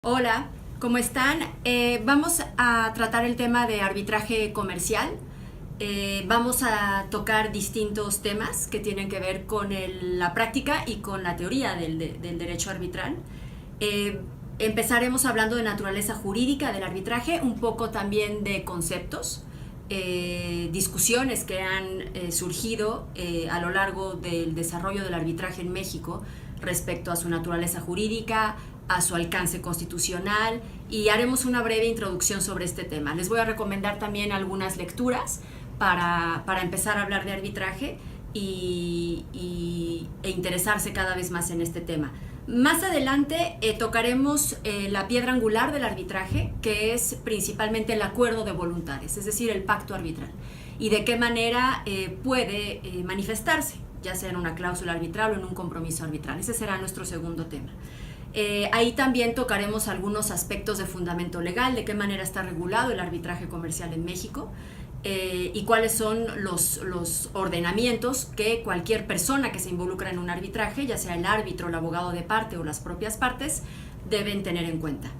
Hola, ¿cómo están? Vamos a tratar el tema de arbitraje comercial. Vamos a tocar distintos temas que tienen que ver con la práctica y con la teoría del derecho arbitral. Empezaremos hablando de naturaleza jurídica del arbitraje, un poco también de conceptos, discusiones que han surgido a lo largo del desarrollo del arbitraje en México respecto a su naturaleza jurídica, a su alcance constitucional, y haremos una breve introducción sobre este tema. Les voy a recomendar también algunas lecturas para empezar a hablar de arbitraje e interesarse cada vez más en este tema. Más adelante tocaremos la piedra angular del arbitraje, que es principalmente el acuerdo de voluntades, es decir, el pacto arbitral, y de qué manera puede manifestarse, ya sea en una cláusula arbitral o en un compromiso arbitral. Ese será nuestro segundo tema. Ahí también tocaremos algunos aspectos de fundamento legal, de qué manera está regulado el arbitraje comercial en México y cuáles son los ordenamientos que cualquier persona que se involucra en un arbitraje, ya sea el árbitro, el abogado de parte o las propias partes, deben tener en cuenta.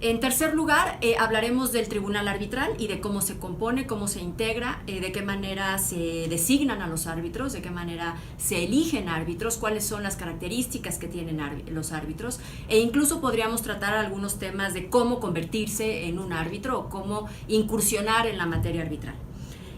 En tercer lugar, hablaremos del tribunal arbitral y de cómo se compone, cómo se integra, de qué manera se designan a los árbitros, de qué manera se eligen árbitros, cuáles son las características que tienen los árbitros, e incluso podríamos tratar algunos temas de cómo convertirse en un árbitro o cómo incursionar en la materia arbitral.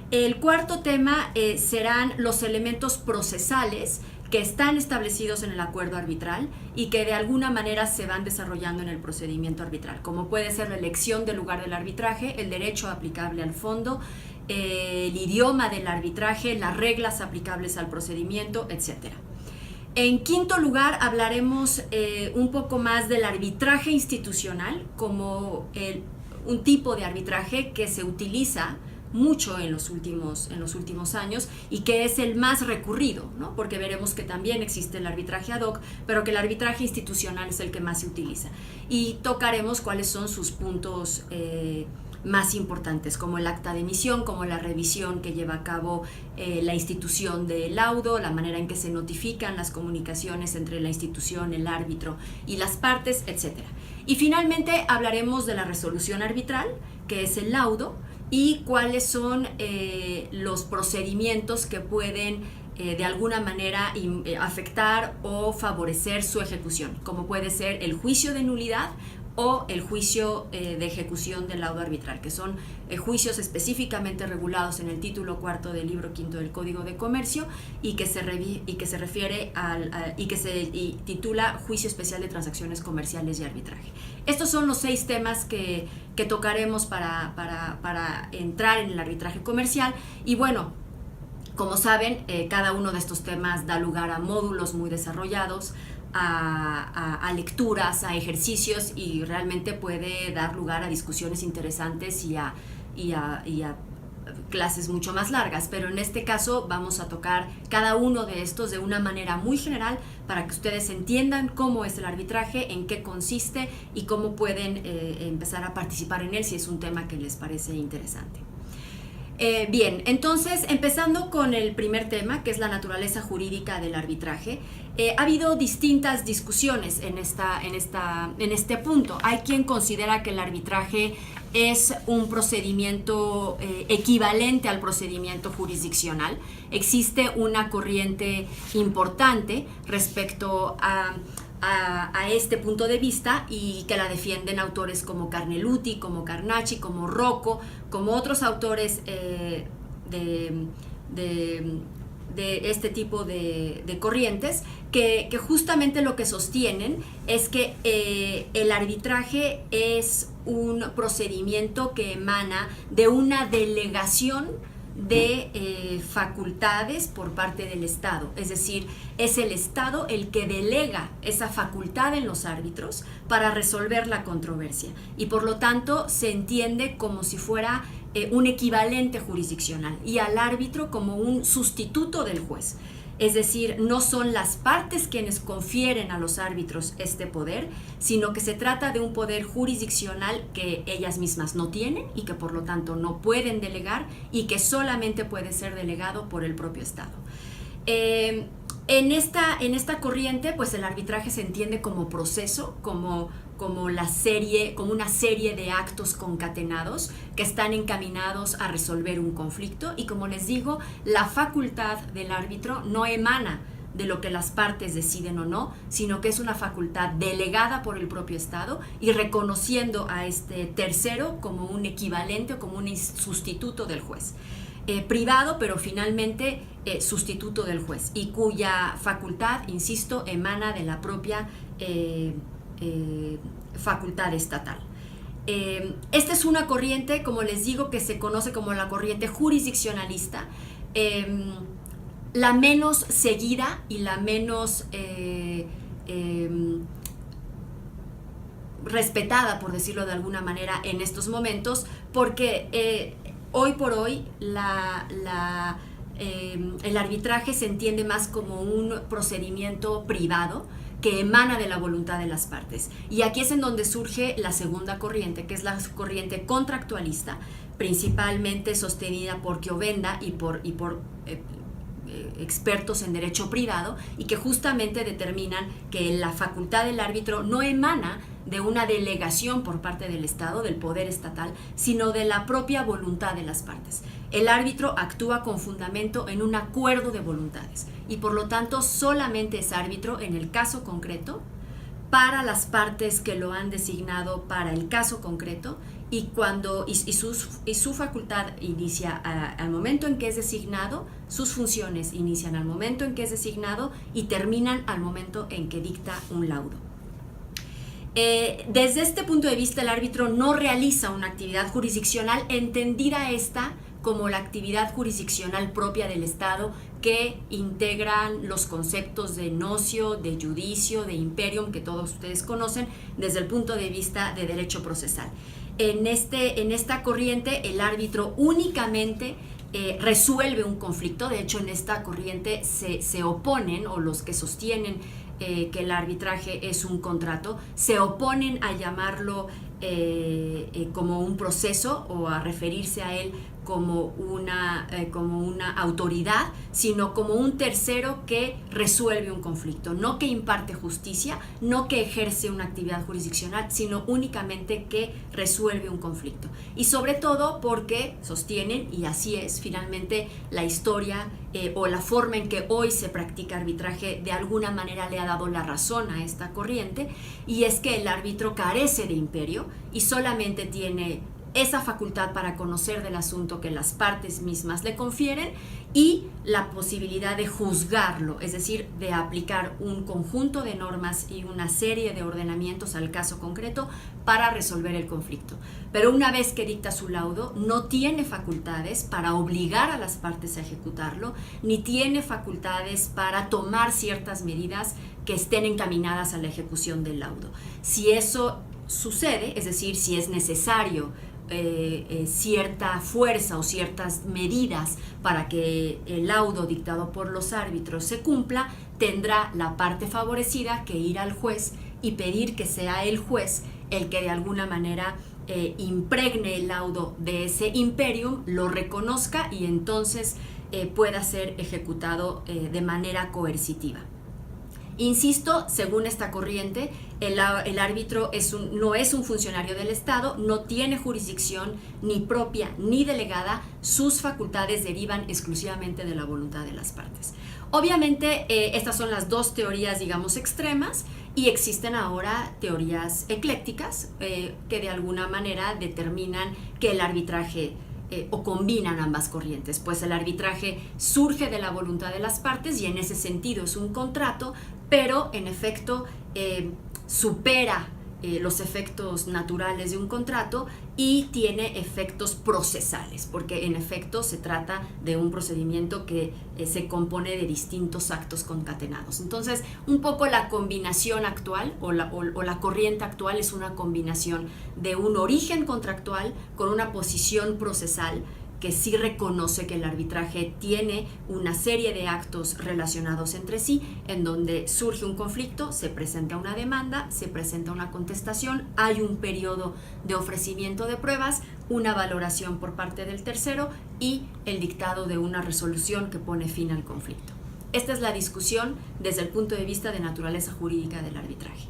El cuarto tema serán los elementos procesales que están establecidos en el acuerdo arbitral y que de alguna manera se van desarrollando en el procedimiento arbitral, como puede ser la elección del lugar del arbitraje, el derecho aplicable al fondo, el idioma del arbitraje, las reglas aplicables al procedimiento, etc. En quinto lugar, hablaremos un poco más del arbitraje institucional como un tipo de arbitraje que se utiliza mucho en los últimos años y que es el más recurrido, ¿no? Porque veremos que también existe el arbitraje ad hoc, pero que el arbitraje institucional es el que más se utiliza. Y tocaremos cuáles son sus puntos más importantes, como el acta de emisión, como la revisión que lleva a cabo la institución del laudo, la manera en que se notifican las comunicaciones entre la institución, el árbitro y las partes, etc. Y finalmente hablaremos de la resolución arbitral, que es el laudo, y cuáles son los procedimientos que pueden de alguna manera afectar o favorecer su ejecución, como puede ser el juicio de nulidad o el juicio de ejecución del laudo arbitral, que son juicios específicamente regulados en el título cuarto del libro quinto del Código de Comercio y que se refiere y que se titula Juicio Especial de Transacciones Comerciales y Arbitraje. Estos son los 6 temas que tocaremos para entrar en el arbitraje comercial. Y bueno, como saben, cada uno de estos temas da lugar a módulos muy desarrollados, a lecturas, a ejercicios, y realmente puede dar lugar a discusiones interesantes y a clases mucho más largas, pero en este caso vamos a tocar cada uno de estos de una manera muy general para que ustedes entiendan cómo es el arbitraje, en qué consiste y cómo pueden empezar a participar en él si es un tema que les parece interesante. Bien, entonces empezando con el primer tema, que es la naturaleza jurídica del arbitraje, ha habido distintas discusiones en este punto. Hay quien considera que el arbitraje es un procedimiento equivalente al procedimiento jurisdiccional. Existe una corriente importante respecto a este punto de vista y que la defienden autores como Carneluti, como Carnacci, como Rocco, como otros autores de este tipo de corrientes que justamente lo que sostienen es que el arbitraje es un procedimiento que emana de una delegación de facultades por parte del Estado, es decir, es el Estado el que delega esa facultad en los árbitros para resolver la controversia y por lo tanto se entiende como si fuera un equivalente jurisdiccional y al árbitro como un sustituto del juez. Es decir, no son las partes quienes confieren a los árbitros este poder, sino que se trata de un poder jurisdiccional que ellas mismas no tienen y que por lo tanto no pueden delegar y que solamente puede ser delegado por el propio Estado. En esta corriente, pues el arbitraje se entiende como proceso, como como una serie de actos concatenados que están encaminados a resolver un conflicto, y como les digo, la facultad del árbitro no emana de lo que las partes deciden o no, sino que es una facultad delegada por el propio Estado y reconociendo a este tercero como un equivalente o como un sustituto del juez. Privado, pero finalmente sustituto del juez, y cuya facultad, insisto, emana de la propia facultad estatal. Esta es una corriente, como les digo, que se conoce como la corriente jurisdiccionalista, la menos seguida y la menos respetada, por decirlo de alguna manera, en estos momentos, porque hoy por hoy el arbitraje se entiende más como un procedimiento privado que emana de la voluntad de las partes. Y aquí es en donde surge la segunda corriente, que es la corriente contractualista, principalmente sostenida por Chiovenda y por expertos en derecho privado, y que justamente determinan que la facultad del árbitro no emana de una delegación por parte del Estado, del poder estatal, sino de la propia voluntad de las partes. El árbitro actúa con fundamento en un acuerdo de voluntades y por lo tanto solamente es árbitro en el caso concreto, para las partes que lo han designado para el caso concreto, y su facultad inicia al momento en que es designado, sus funciones inician al momento en que es designado y terminan al momento en que dicta un laudo. Desde este punto de vista, el árbitro no realiza una actividad jurisdiccional, entendida esta como la actividad jurisdiccional propia del Estado, que integran los conceptos de nocio, de judicio, de imperium, que todos ustedes conocen desde el punto de vista de derecho procesal. En esta corriente, el árbitro únicamente resuelve un conflicto. De hecho, en esta corriente se oponen, o los que sostienen que el arbitraje es un contrato, se oponen a llamarlo como un proceso o a referirse a él como una autoridad, sino como un tercero que resuelve un conflicto, no que imparte justicia, no que ejerce una actividad jurisdiccional, sino únicamente que resuelve un conflicto. Y sobre todo porque sostienen, y así es finalmente la historia o la forma en que hoy se practica arbitraje, de alguna manera le ha dado la razón a esta corriente, y es que el árbitro carece de imperio y solamente tiene esa facultad para conocer del asunto que las partes mismas le confieren, y la posibilidad de juzgarlo, es decir, de aplicar un conjunto de normas y una serie de ordenamientos al caso concreto para resolver el conflicto. Pero una vez que dicta su laudo, no tiene facultades para obligar a las partes a ejecutarlo, ni tiene facultades para tomar ciertas medidas que estén encaminadas a la ejecución del laudo. Si eso sucede, es decir, si es necesario cierta fuerza o ciertas medidas para que el laudo dictado por los árbitros se cumpla, tendrá la parte favorecida que ir al juez y pedir que sea el juez el que de alguna manera impregne el laudo de ese imperium, lo reconozca y entonces pueda ser ejecutado de manera coercitiva. Insisto, según esta corriente, el árbitro no es un funcionario del Estado, no tiene jurisdicción ni propia ni delegada, sus facultades derivan exclusivamente de la voluntad de las partes. Obviamente, estas son las dos teorías, digamos, extremas, y existen ahora teorías eclécticas que de alguna manera determinan que el arbitraje o combinan ambas corrientes, pues el arbitraje surge de la voluntad de las partes y en ese sentido es un contrato, pero en efecto supera los efectos naturales de un contrato y tiene efectos procesales, porque en efecto se trata de un procedimiento que se compone de distintos actos concatenados. Entonces, un poco la combinación actual o la corriente actual es una combinación de un origen contractual con una posición procesal que sí reconoce que el arbitraje tiene una serie de actos relacionados entre sí, en donde surge un conflicto, se presenta una demanda, se presenta una contestación, hay un periodo de ofrecimiento de pruebas, una valoración por parte del tercero y el dictado de una resolución que pone fin al conflicto. Esta es la discusión desde el punto de vista de naturaleza jurídica del arbitraje.